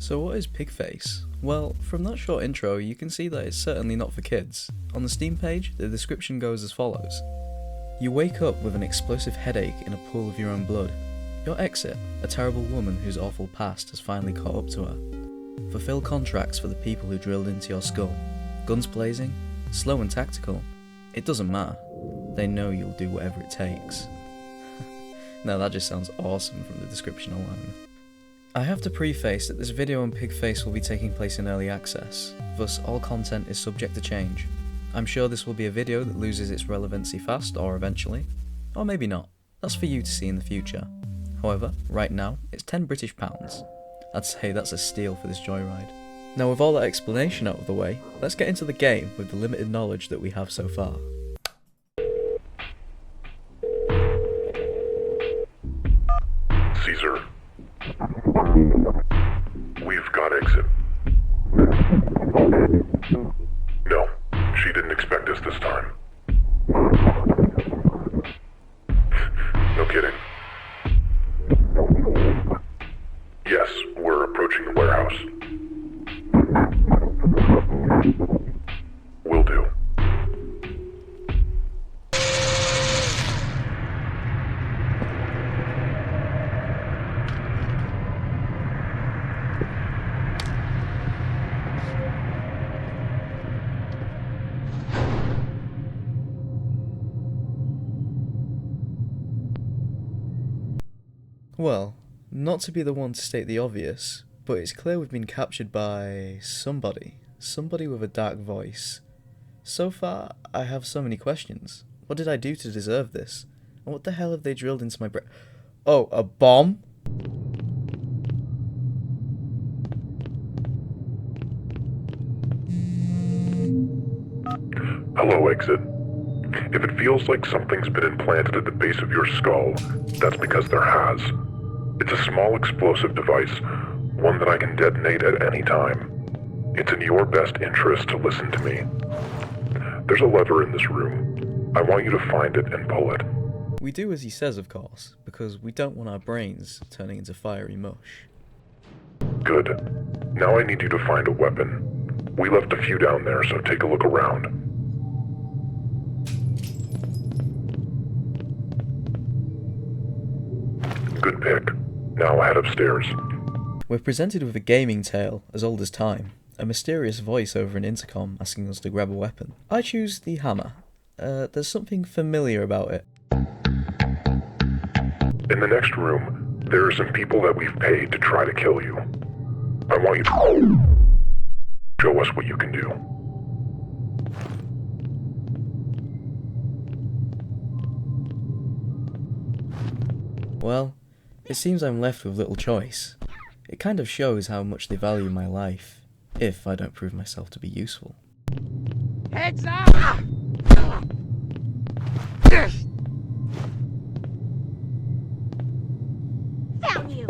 So what is Pigface? Well, from that short intro you can see that it's certainly not for kids. On the Steam page, the description goes as follows. You wake up with an explosive headache in a pool of your own blood. Your exit, a terrible woman whose awful past has finally caught up to her. Fulfill contracts for the people who drilled into your skull. Guns blazing, slow and tactical. It doesn't matter. They know you'll do whatever it takes. Now that just sounds awesome from the description alone. I have to preface that this video on Pigface will be taking place in early access, thus all content is subject to change. I'm sure this will be a video that loses its relevancy fast or eventually, or maybe not. That's for you to see in the future. However, right now, it's £10 British. I'd say that's a steal for this joyride. Now with all that explanation out of the way, let's get into the game with the limited knowledge that we have so far. Caesar. We've got exit. No, she didn't expect us this time. No kidding. Yes, we're approaching the warehouse. Will do. Well, not to be the one to state the obvious, but it's clear we've been captured by somebody with a dark voice. So far, I have so many questions. What did I do to deserve this? And what the hell have they drilled into my brain? Oh, a bomb? Hello, exit. If it feels like something's been implanted at the base of your skull, that's because there has. It's a small explosive device, one that I can detonate at any time. It's in your best interest to listen to me. There's a lever in this room. I want you to find it and pull it. We do as he says, of course, because we don't want our brains turning into fiery mush. Good. Now I need you to find a weapon. We left a few down there, so take a look around. Good pick. Now head upstairs. We're presented with a gaming tale as old as time, a mysterious voice over an intercom asking us to grab a weapon. I choose the hammer. There's something familiar about it. In the next room, there are some people that we've paid to try to kill you. I want you to show us what you can do. Well, it seems I'm left with little choice. It kind of shows how much they value my life, if I don't prove myself to be useful. Heads up! Found you!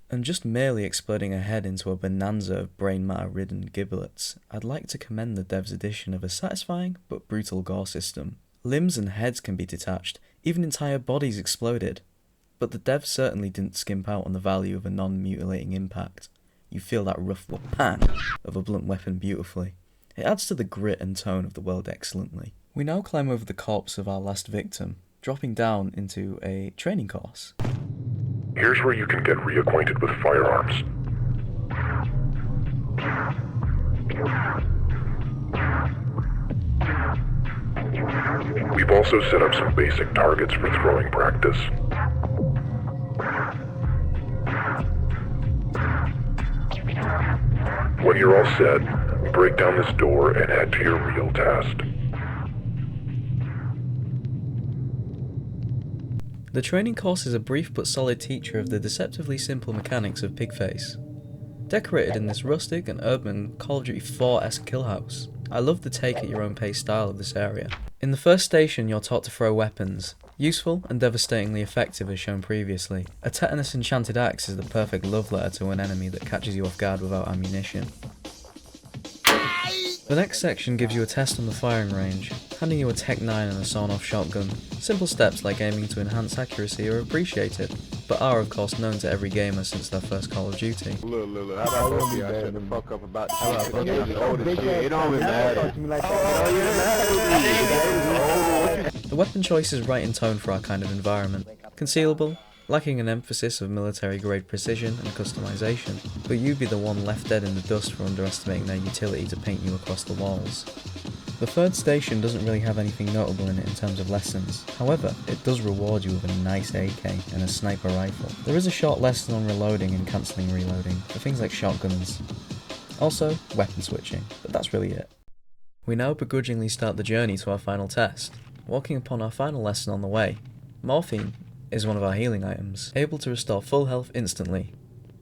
And just merely exploding a head into a bonanza of brain matter-ridden giblets, I'd like to commend the dev's addition of a satisfying but brutal gore system. Limbs and heads can be detached, even entire bodies exploded. But the dev certainly didn't skimp out on the value of a non-mutilating impact. You feel that rough pang of a blunt weapon beautifully. It adds to the grit and tone of the world excellently. We now climb over the corpse of our last victim, dropping down into a training course. Here's where you can get reacquainted with firearms. We've also set up some basic targets for throwing practice. When you're all set, break down this door and head to your real task. The training course is a brief but solid teacher of the deceptively simple mechanics of Pigface. Decorated in this rustic and urban Call of Duty 4-esque killhouse, I love the take at your own pace style of this area. In the first station you're taught to throw weapons, useful and devastatingly effective as shown previously. A tetanus enchanted axe is the perfect love letter to an enemy that catches you off guard without ammunition. The next section gives you a test on the firing range, handing you a Tech 9 and a sawn-off shotgun. Simple steps like aiming to enhance accuracy are appreciated. but are of course known to every gamer since their first Call of Duty. Look, how about both of y'all shut the fuck up about the shit? I'm the oldest shit. It don't even matter. The weapon choice is right in tone for our kind of environment. Concealable, lacking an emphasis of military-grade precision and customization, but you'd be the one left dead in the dust for underestimating their utility to paint you across the walls. The third station doesn't really have anything notable in it in terms of lessons, however, it does reward you with a nice AK and a sniper rifle. There is a short lesson on reloading and cancelling reloading, for things like shotguns. Also, weapon switching, but that's really it. We now begrudgingly start the journey to our final test, walking upon our final lesson on the way. Morphine is one of our healing items, able to restore full health instantly.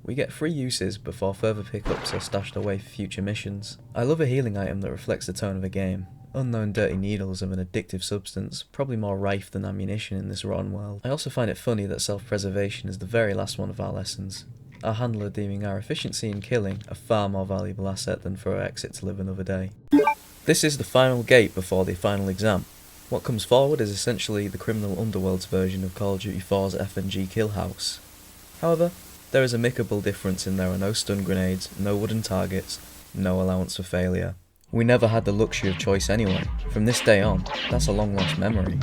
We get 3 uses before further pickups are stashed away for future missions. I love a healing item that reflects the tone of a game. Unknown dirty needles of an addictive substance, probably more rife than ammunition in this rotten world. I also find it funny that self-preservation is the very last one of our lessons, our handler deeming our efficiency in killing a far more valuable asset than for our exit to live another day. This is the final gate before the final exam. What comes forward is essentially the criminal underworld's version of Call of Duty 4's FNG kill house. However, there is a amicable difference in there are no stun grenades, no wooden targets, no allowance for failure. We never had the luxury of choice anyway. From this day on, that's a long lost memory.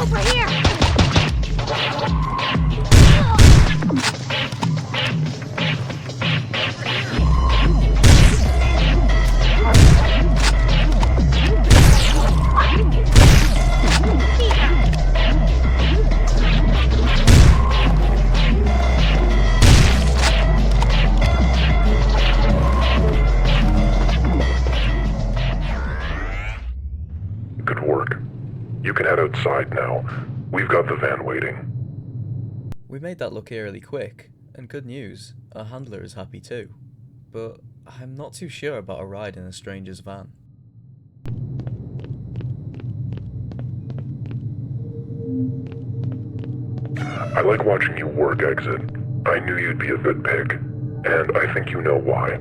Over here! Good work. You can head outside now. We've got the van waiting. We made that look eerily quick, and good news, our handler is happy too. But I'm not too sure about a ride in a stranger's van. I like watching you work, Exit. I knew you'd be a good pick, and I think you know why.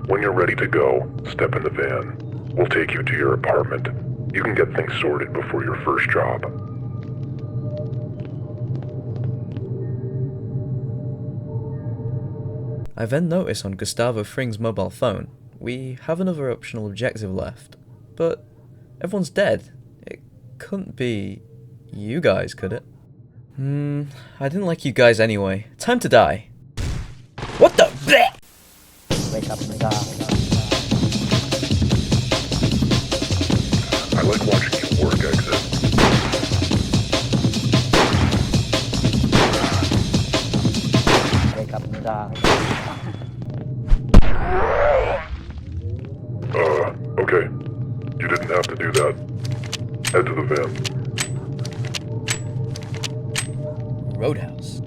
When you're ready to go, step in the van. We'll take you to your apartment. You can get things sorted before your first job. I then notice on Gustavo Fring's mobile phone, we have another optional objective left, but everyone's dead. It couldn't be you guys, could it? I didn't like you guys anyway. Time to die. What the bleh? Wake up in the dark. I like watching you work, Exit. Wake up in the dark. Okay. You didn't have to do that. Head to the van. Roadhouse.